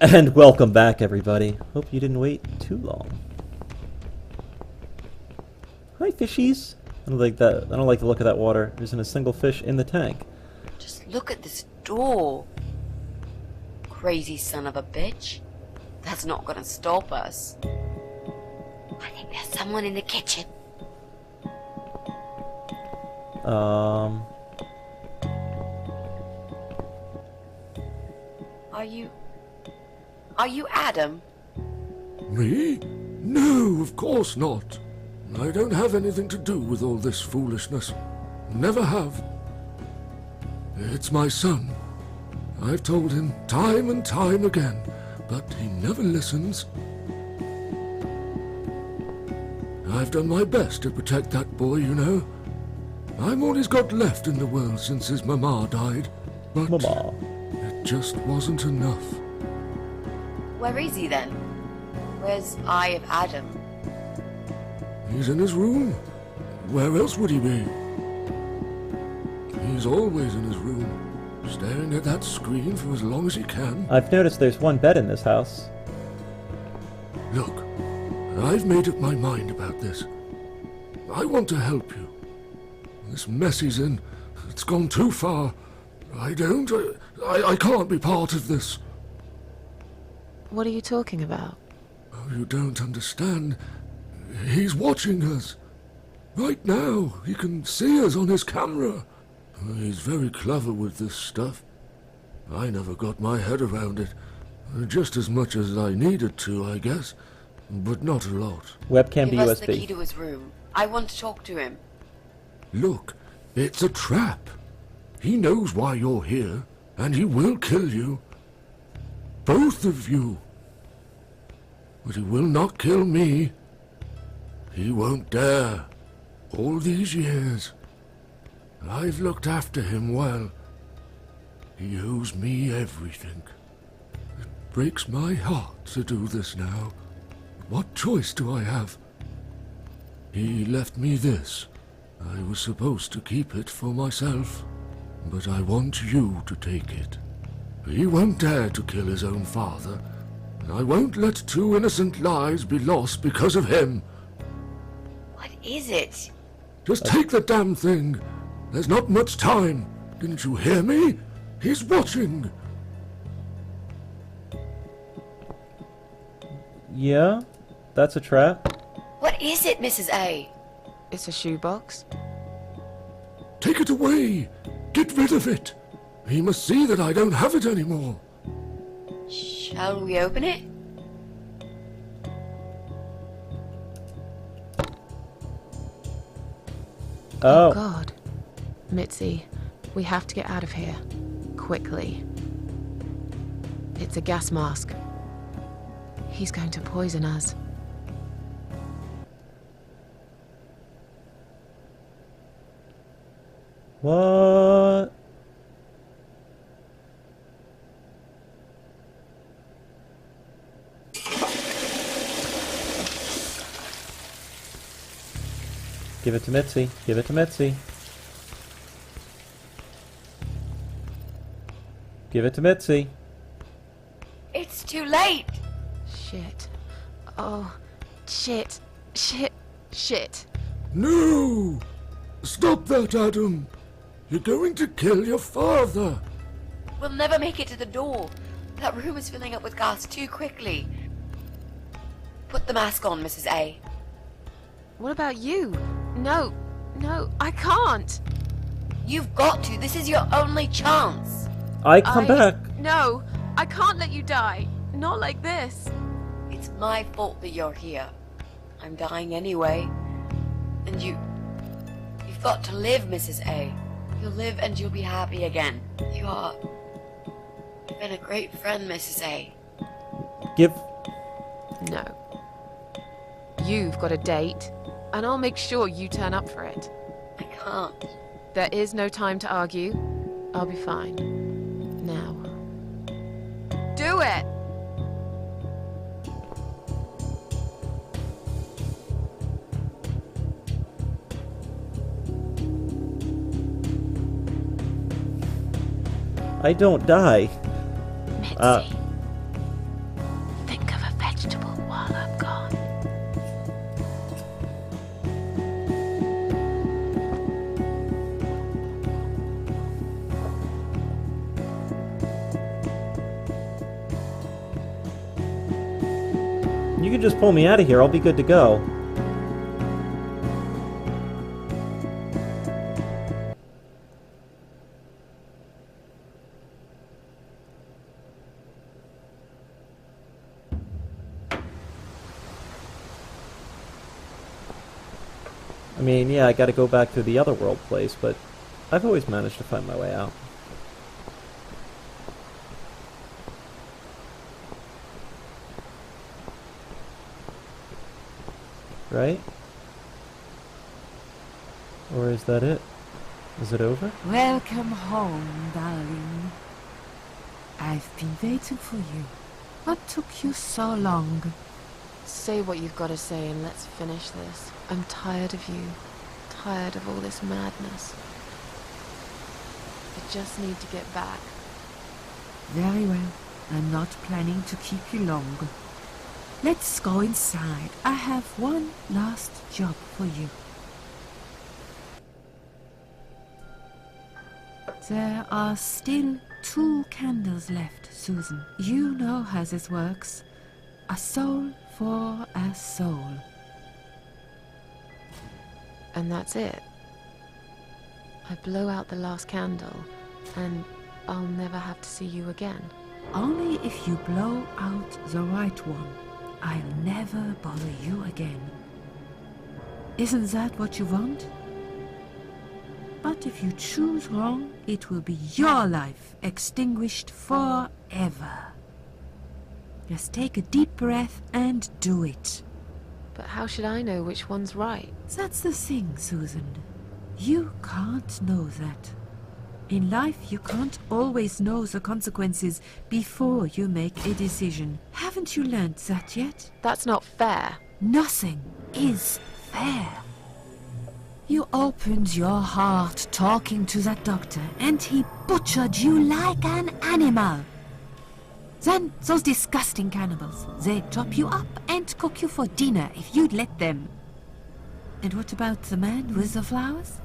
And welcome back, everybody. Hope you didn't wait too long. Hi, fishies. I don't like that. I don't like the look of that water. There isn't a single fish in the tank. Just look at this door. Crazy son of a bitch. That's not gonna stop us. I think there's someone in the kitchen. Are you Adam? Me? No, of course not. I don't have anything to do with all this foolishness. Never have. It's my son. I've told him time and time again, but he never listens. I've done my best to protect that boy, you know. I'm all he's got left in the world since his mama died. But Mama. it just wasn't enough. Where is he then? Where's Eye of Adam? He's in his room. Where else would he be? He's always in his room, staring at that screen for as long as he can. I've noticed there's one bed in this house. Look, I've made up my mind about this. I want to help you. This mess he's in, it's gone too far. I can't be part of this. What are you talking about? Oh, you don't understand. He's watching us. Right now, he can see us on his camera. He's very clever with this stuff. I never got my head around it. Just as much as I needed to, I guess. But not a lot. Webcam Give to us the key USB. to his room. I want to talk to him. Look, it's a trap. He knows why you're here, and he will kill you. Both of you. But he will not kill me. He won't dare. All these years, I've looked after him well. He owes me everything. It breaks my heart to do this now. What choice do I have? He left me this. I was supposed to keep it for myself, but I want you to take it. He won't dare to kill his own father, and I won't let 2 innocent lives be lost because of him. What is it? Just take the damn thing. There's not much time. Didn't you hear me? He's watching. Yeah, that's a trap. What is it, Mrs. A? It's a shoebox. Take it away. Get rid of it. He must see that I don't have it anymore. Shall we open it? Oh, God. Mitzi, we have to get out of here. Quickly. It's a gas mask. He's going to poison us. what? Give it to Mitzi. Give it to Mitzi. Give it to Mitzi. It's too late. Shit. Oh, shit. Shit. Shit. No! Stop that, Adam. You're going to kill your father. We'll never make it to the door. That room is filling up with gas too quickly. Put the mask on, Mrs. A. What about you? No. No, I can't. You've got to. This is your only chance. I come back. No, I can't let you die. Not like this. It's my fault that you're here. I'm dying anyway. And you've got to live, Mrs. A. You'll live and you'll be happy again. You've been a great friend, Mrs. A. Give. No. You've got a date, and I'll make sure you turn up for it. I can't. There is no time to argue. I'll be fine. Now. Do it! I don't die. Mitzi. You can just pull me out of here. I'll be good to go. I mean, yeah, I gotta go back to the other world place, but I've always managed to find my way out. Right? Or is that it? Is it over? Welcome home, darling. I've been waiting for you. What took you so long? Say what you've got to say and let's finish this. I'm tired of you. Tired of all this madness. I just need to get back. Very well. I'm not planning to keep you long. Let's go inside. I have one last job for you. There are still 2 candles left, Susan. You know how this works. A soul for a soul. And that's it. I blow out the last candle, and I'll never have to see you again. Only if you blow out the right one. I'll never bother you again. Isn't that what you want? But if you choose wrong, it will be your life extinguished forever. Just take a deep breath and do it. But how should I know which one's right? That's the thing, Susan. You can't know that. In life, you can't always know the consequences before you make a decision. Haven't you learned that yet? That's not fair. Nothing is fair. You opened your heart talking to that doctor, and he butchered you like an animal. Then those disgusting cannibals, they'd chop you up and cook you for dinner if you'd let them. And what about the man with the flowers?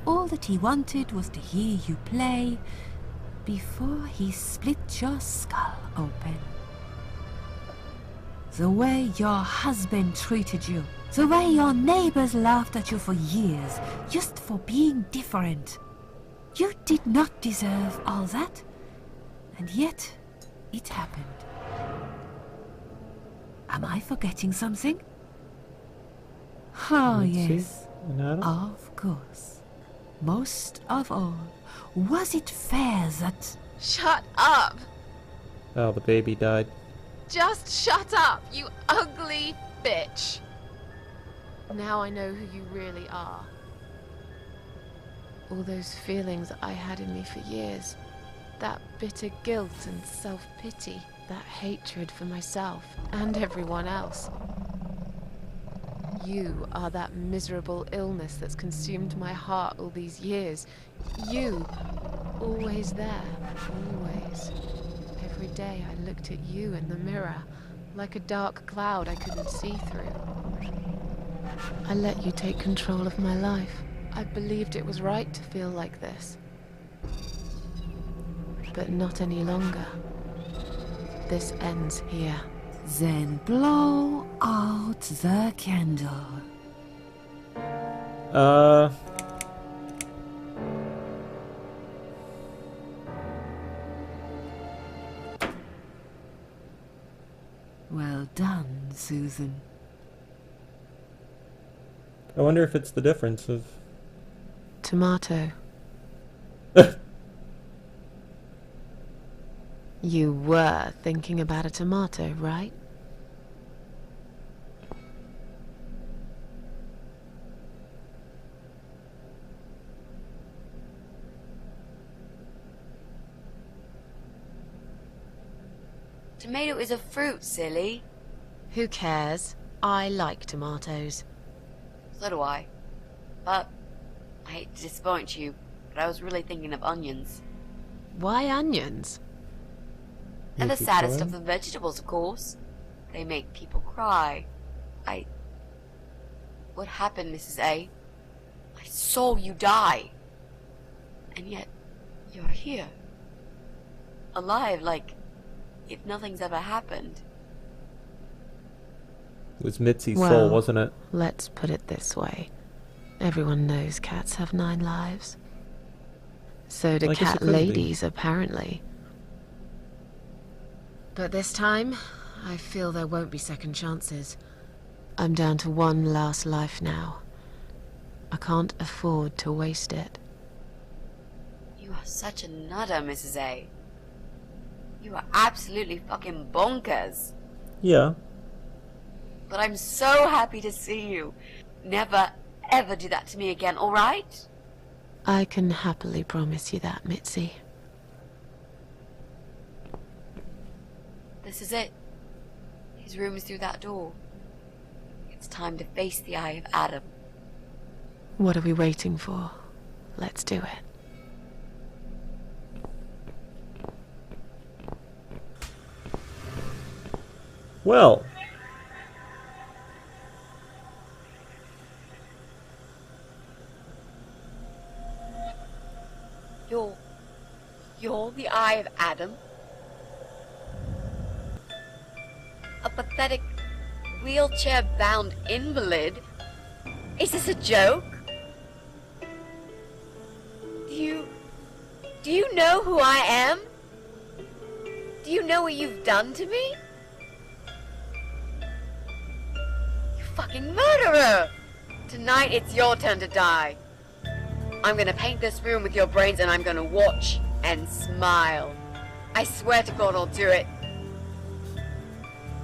All that he wanted was to hear you play before he split your skull open. The way your husband treated you, the way your neighbors laughed at you for years, just for being different. You did not deserve all that, and yet it happened. Am I forgetting something? Oh, Let's see. yes, An atom? of course. Most of all, was it fair that... Shut up! Oh, the baby died. Just shut up, you ugly bitch! Now I know who you really are. All those feelings I had in me for years. That bitter guilt and self-pity. That hatred for myself and everyone else. You are that miserable illness that's consumed my heart all these years. You, always there, always. Every day I looked at you in the mirror, like a dark cloud I couldn't see through. I let you take control of my life. I believed it was right to feel like this. But not any longer. This ends here. Then blow out the candle. Well done, Susan. I wonder if it's the difference of... Tomato. You were thinking about a tomato, right? Tomato is a fruit, silly. Who cares? I like tomatoes. So do I. But I hate to disappoint you, but I was really thinking of onions. Why onions? They're the Make you saddest cry? of the vegetables, of course. They make people cry. What happened, Mrs. A? I saw you die. And yet, you're here. Alive, like if nothing's ever happened. It was Mitzi's Well, soul, wasn't it? Let's put it this way. Everyone knows cats have 9 lives. So do I guess it cat couldn't be. ladies, apparently. But this time, I feel there won't be second chances. I'm down to one last life now. I can't afford to waste it. You are such a nutter, Mrs. A. You are absolutely fucking bonkers. Yeah. But I'm so happy to see you. Never, ever do that to me again, alright? I can happily promise you that, Mitzi. This is it. His room is through that door. It's time to face the Eye of Adam. What are we waiting for? Let's do it. Well. You're the Eye of Adam? A pathetic, wheelchair-bound invalid? Is this a joke? Do you know who I am? Do you know what you've done to me? You fucking murderer! Tonight it's your turn to die. I'm gonna paint this room with your brains and I'm gonna watch and smile. I swear to God I'll do it.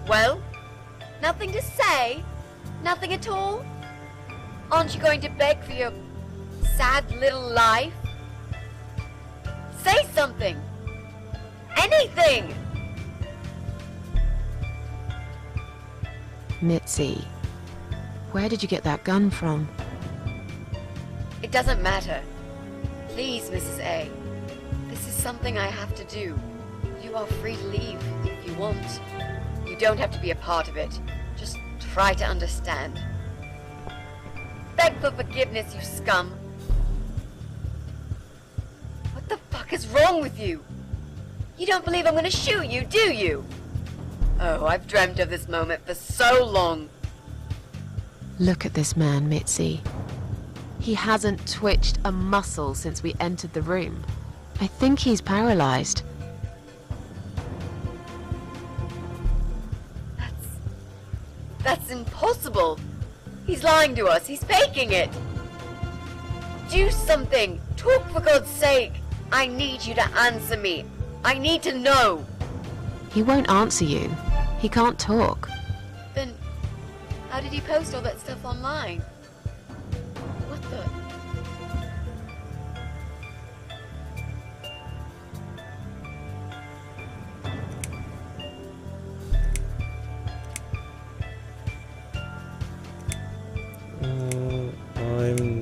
Well? Nothing to say? Nothing at all? Aren't you going to beg for your sad little life? Say something! Anything! Mitzi, where did you get that gun from? It doesn't matter. Please, Mrs. A. This is something I have to do. You are free to leave if you want. You don't have to be a part of it. Just try to understand. Beg for forgiveness, you scum. What the fuck is wrong with you? You don't believe I'm gonna shoot you, do you? Oh, I've dreamt of this moment for so long. Look at this man, Mitzi. He hasn't twitched a muscle since we entered the room. I think he's paralyzed. That's impossible. He's lying to us. He's faking it. Do something. Talk for God's sake. I need you to answer me. I need to know. He won't answer you. He can't talk. Then, how did he post all that stuff online? What the?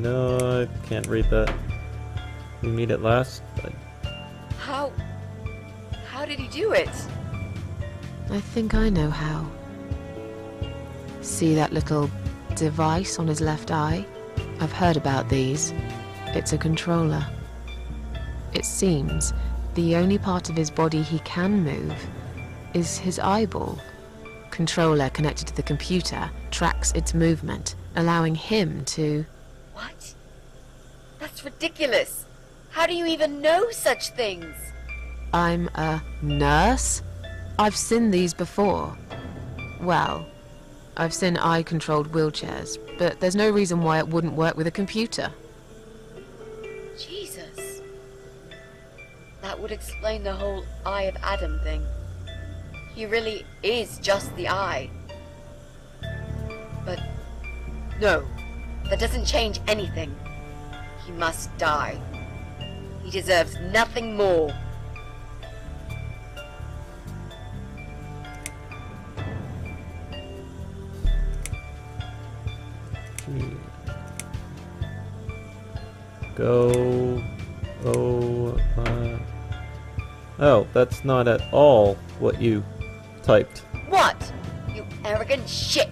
I can't read that. We meet at last. How did he do it? I think I know how. See that little device on his left eye? I've heard about these. It's a controller. It seems the only part of his body he can move is his eyeball. Controller connected to the computer tracks its movement, allowing him to... What? That's ridiculous. How do you even know such things? I'm a nurse? I've seen these before. Well, I've seen eye-controlled wheelchairs, but there's no reason why it wouldn't work with a computer. Jesus. That would explain the whole Eye of Adam thing. He really is just the eye. But no, that doesn't change anything. He must die. He deserves nothing more. Go. Oh, that's not at all what you typed. What? You arrogant shit.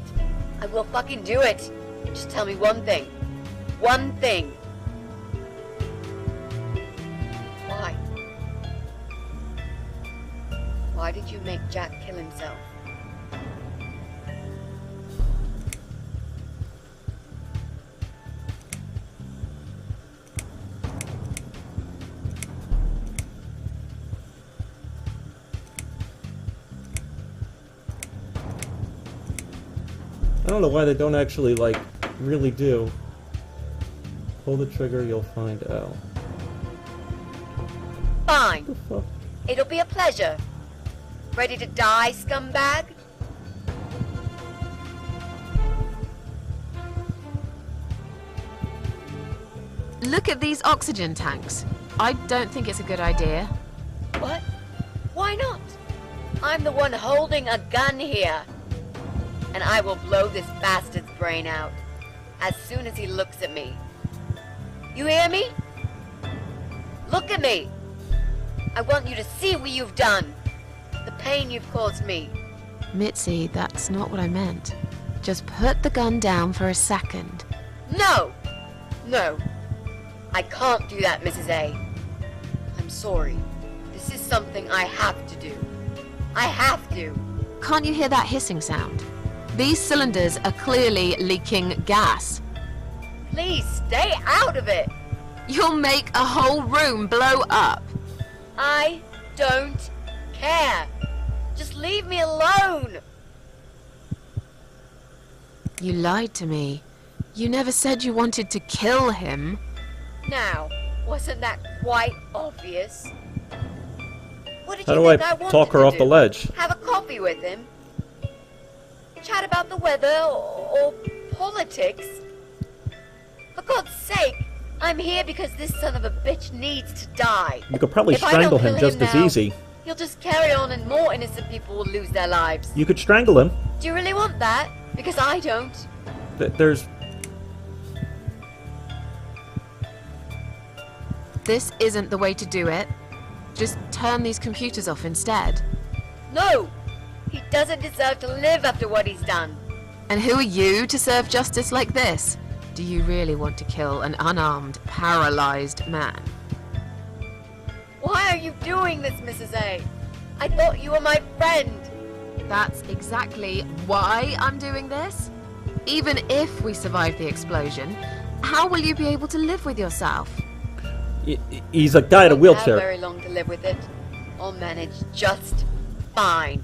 I will fucking do it. Just tell me one thing. One thing. Why? Why did you make Jack kill himself? I don't know why they don't actually, like, really do. Pull the trigger, you'll find L. Fine. What the fuck? It'll be a pleasure. Ready to die, scumbag? Look at these oxygen tanks. I don't think it's a good idea. What? Why not? I'm the one holding a gun here. And I will blow this bastard's brain out as soon as he looks at me. You hear me? Look at me. I want you to see what you've done. The pain you've caused me. Mitzi, that's not what I meant. Just put the gun down for a second. No! No. I can't do that, Mrs. A. I'm sorry. This is something I have to do. I have to. Can't you hear that hissing sound? These cylinders are clearly leaking gas. Please stay out of it. You'll make a whole room blow up. I don't care. Just leave me alone. You lied to me. You never said you wanted to kill him. Now, wasn't that quite obvious? What did How you do I think I wanted talk her to off the do? ledge? Have a coffee with him? Chat about the weather or politics? For God's sake, I'm here because this son of a bitch needs to die. You could probably If I strangle don't him kill just him as now, easy. He'll just carry on and more innocent people will lose their lives. You could strangle him. Do you really want that? Because I don't. There's... This isn't the way to do it. Just turn these computers off instead. No! He doesn't deserve to live after what he's done. And who are you to serve justice like this? Do you really want to kill an unarmed, paralyzed man? Why are you doing this, Mrs. A? I thought you were my friend. That's exactly why I'm doing this. Even if we survive the explosion, how will you be able to live with yourself? He's a guy in a Won't have wheelchair. very long to live with it. I'll manage just fine.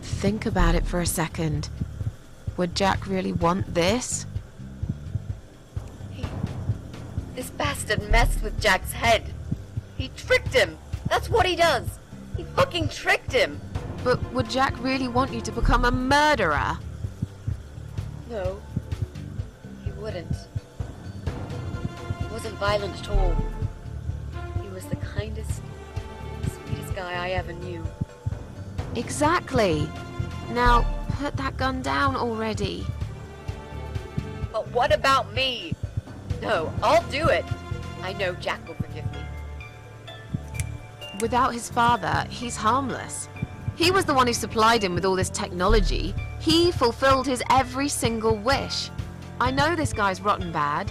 Think about it for a second. Would Jack really want this? This bastard messed with Jack's head. He tricked him. That's what he does. He fucking tricked him. But would Jack really want you to become a murderer? No, he wouldn't. He wasn't violent at all. He was the kindest, sweetest guy I ever knew. Exactly. Now, put that gun down already. But what about me? No, I'll do it. I know Jack will forgive me. Without his father, he's harmless. He was the one who supplied him with all this technology. He fulfilled his every single wish. I know this guy's rotten bad.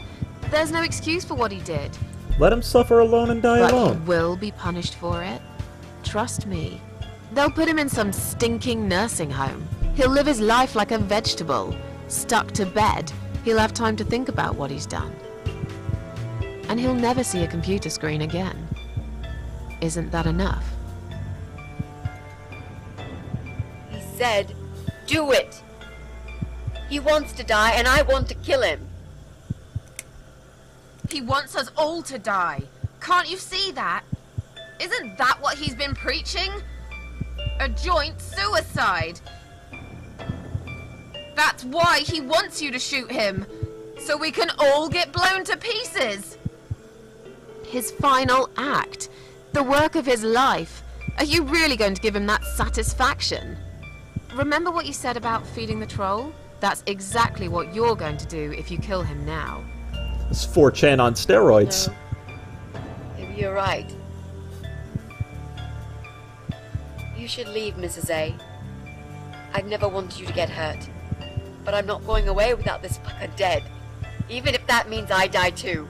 There's no excuse for what he did. Let him suffer alone and die But he alone. will be punished for it. Trust me. They'll put him in some stinking nursing home. He'll live his life like a vegetable. Stuck to bed. He'll have time to think about what he's done. And he'll never see a computer screen again. Isn't that enough? He said, do it. He wants to die and I want to kill him. He wants us all to die. Can't you see that? Isn't that what he's been preaching? A joint suicide. That's why he wants you to shoot him. So we can all get blown to pieces. His final act. The work of his life. Are you really going to give him that satisfaction? Remember what you said about feeding the troll? That's exactly what you're going to do if you kill him now. It's 4chan on steroids. No. Maybe you're right. You should leave, Mrs. A. I'd never wanted you to get hurt. But I'm not going away without this fucker dead. Even if that means I die too.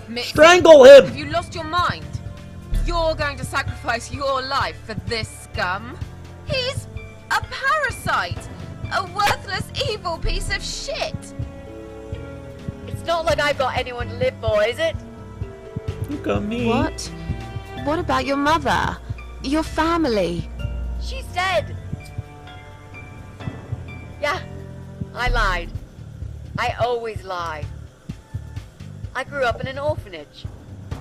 Mitzi, Strangle him! have you lost your mind? You're going to sacrifice your life for this scum? He's a parasite! A worthless, evil piece of shit! It's not like I've got anyone to live for, is it? Look at me. What? What about your mother? Your family. She's dead! Yeah, I lied. I always lie. I grew up in an orphanage.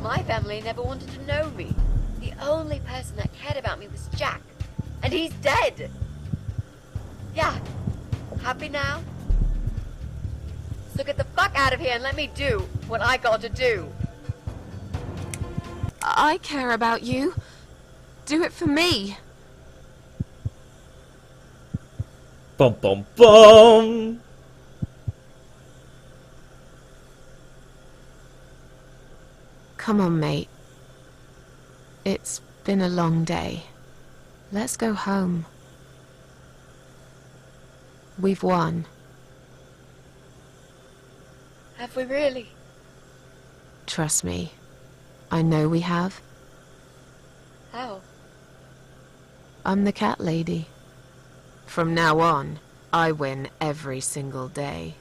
My family never wanted to know me. The only person that cared about me was Jack. And he's dead! Yeah, happy now? So get the fuck out of here and let me do what I got to do. I care about you. Do it for me. Bum bum bum! Come on, mate. It's been a long day. Let's go home. We've won. Have we really? Trust me. I know we have. How? I'm the cat lady. From now on, I win every single day.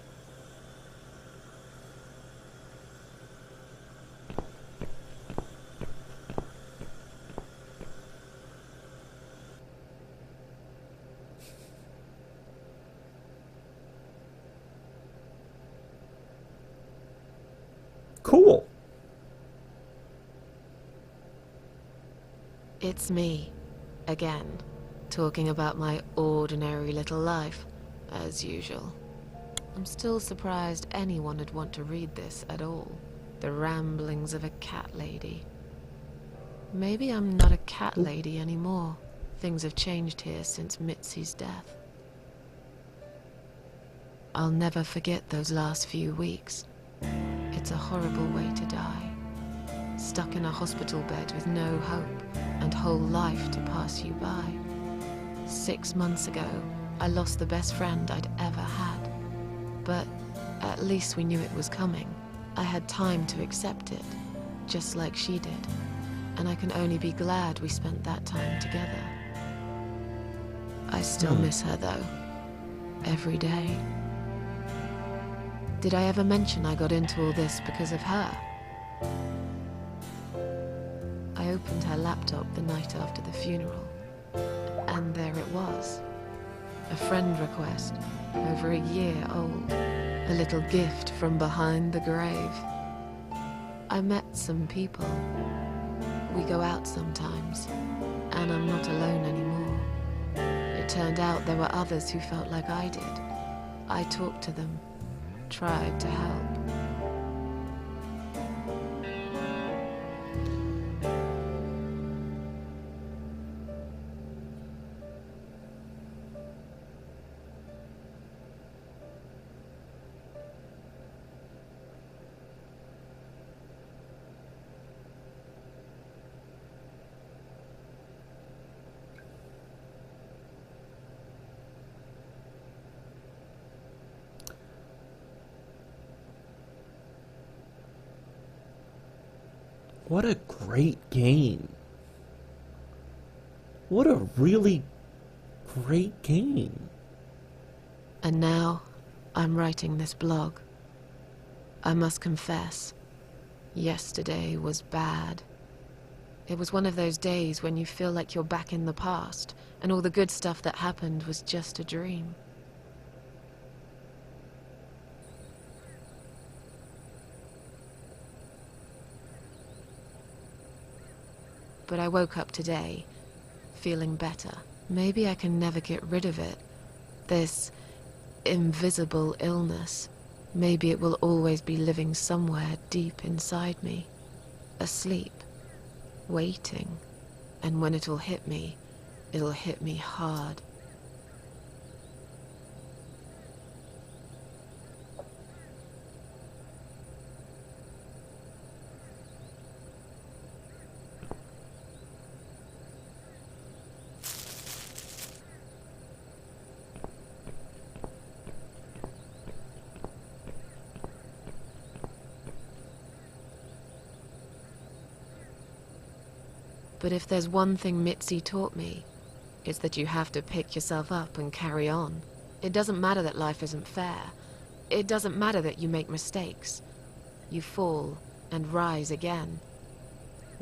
Cool. It's me, again, talking about my ordinary little life, as usual. I'm still surprised anyone would want to read this at all. The ramblings of a cat lady. Maybe I'm not a cat lady anymore. Things have changed here since Mitzi's death. I'll never forget those last few weeks. It's a horrible way to die. Stuck in a hospital bed with no hope and whole life to pass you by. 6 months ago, I lost the best friend I'd ever had. But at least we knew it was coming. I had time to accept it, just like she did. And I can only be glad we spent that time together. I still miss her though. Every day. Did I ever mention I got into all this because of her? I opened her laptop the night after the funeral, and there it was. A friend request, over a year old. A little gift from behind the grave. I met some people. We go out sometimes, and I'm not alone anymore. It turned out there were others who felt like I did. I talked to them, tried to help. What a great game. What a really great game. And now, I'm writing this blog. I must confess, yesterday was bad. It was one of those days when you feel like you're back in the past, and all the good stuff that happened was just a dream. But I woke up today, feeling better. Maybe I can never get rid of it. This invisible illness. Maybe it will always be living somewhere deep inside me. Asleep. Waiting. And when it'll hit me hard. But if there's one thing Mitzi taught me, it's that you have to pick yourself up and carry on. It doesn't matter that life isn't fair. It doesn't matter that you make mistakes. You fall and rise again.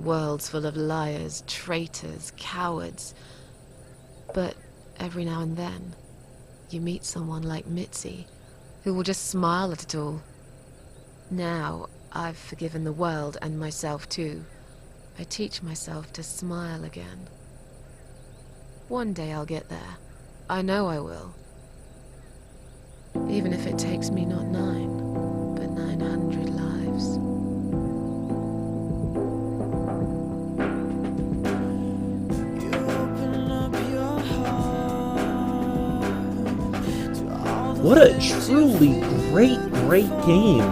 worlds full of liars, traitors, cowards. But every now and then, you meet someone like Mitzi, who will just smile at it all. Now, I've forgiven the world and myself too. I teach myself to smile again. One day I'll get there. I know I will. Even if it takes me not 9, but 900 lives. What a truly great game.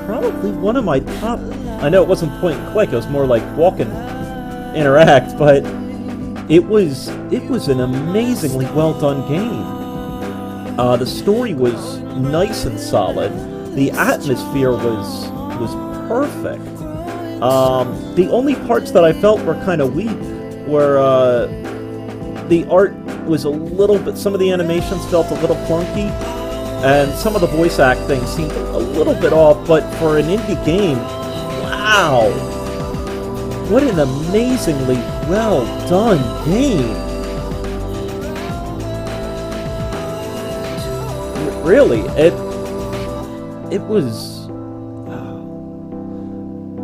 Probably one of my top. I know it wasn't point and click. It was more like walk and interact, but it was an amazingly well done game. The story was nice and solid. The atmosphere was perfect. The only parts that I felt were kind of weak were the art was a little bit. Some of the animations felt a little clunky, and some of the voice acting seemed a little bit off. But for an indie game, wow! What an amazingly well done game! Really, it was.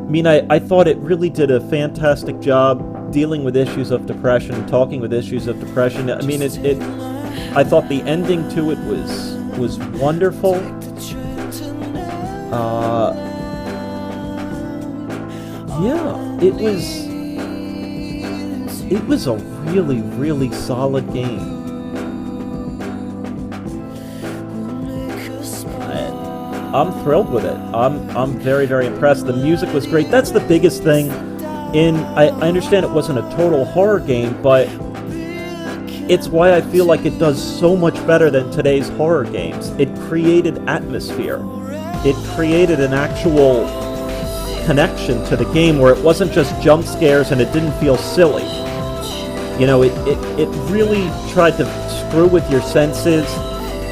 I mean, I thought it really did a fantastic job dealing with issues of depression, talking with issues of depression. I mean, I thought the ending to it was wonderful. Yeah, it was a really, really solid game. I'm thrilled with it. I'm very, very impressed. The music was great. That's the biggest thing. I understand it wasn't a total horror game, but it's why I feel like it does so much better than today's horror games. It created atmosphere. It created an actual connection to the game where it wasn't just jump scares and it didn't feel silly. You know, it really tried to screw with your senses.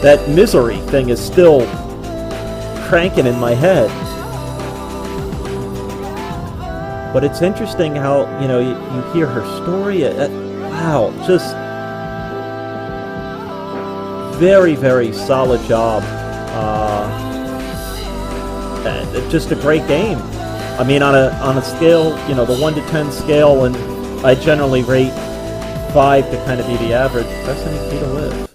That Misery thing is still cranking in my head. But it's interesting how, you know, you hear her story. Wow, just very, very solid job. And just a great game. I mean, on a scale, you know, the 1 to 10 scale, and I generally rate 5 to kind of be the average. Best Any Key to Live.